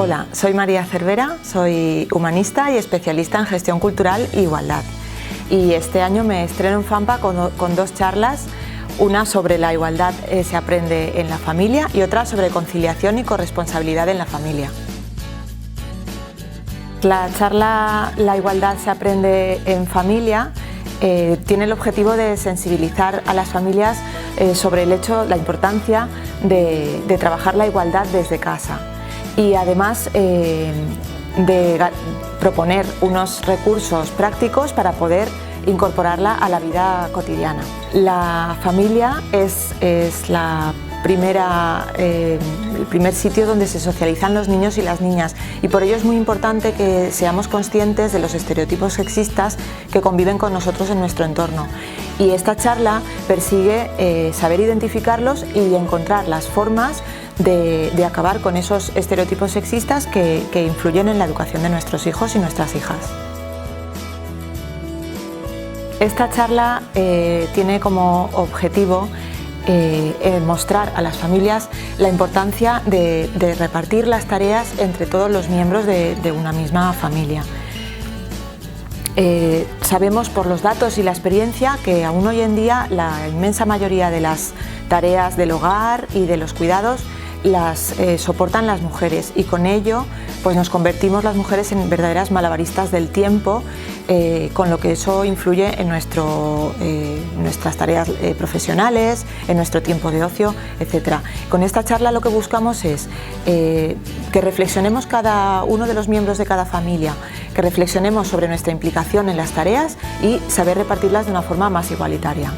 Hola, soy María Cervera, soy humanista y especialista en gestión cultural e igualdad. Y este año me estreno en FAMPA con dos charlas, una sobre la igualdad se aprende en la familia y otra sobre conciliación y corresponsabilidad en la familia. La charla La igualdad se aprende en familia tiene el objetivo de sensibilizar a las familias sobre la importancia de trabajar la igualdad desde casa y además de proponer unos recursos prácticos para poder incorporarla a la vida cotidiana. La familia es el primer sitio donde se socializan los niños y las niñas, y por ello es muy importante que seamos conscientes de los estereotipos sexistas que conviven con nosotros en nuestro entorno. Y esta charla persigue saber identificarlos y encontrar las formas de acabar con esos estereotipos sexistas que influyen en la educación de nuestros hijos y nuestras hijas. Esta charla tiene como objetivo mostrar a las familias la importancia de repartir las tareas entre todos los miembros de una misma familia. Sabemos por los datos y la experiencia que aún hoy en día la inmensa mayoría de las tareas del hogar y de los cuidados las soportan las mujeres, y con ello pues nos convertimos las mujeres en verdaderas malabaristas del tiempo, con lo que eso influye en nuestras tareas profesionales, en nuestro tiempo de ocio, etc. Con esta charla lo que buscamos es que reflexionemos cada uno de los miembros de cada familia, que reflexionemos sobre nuestra implicación en las tareas y saber repartirlas de una forma más igualitaria.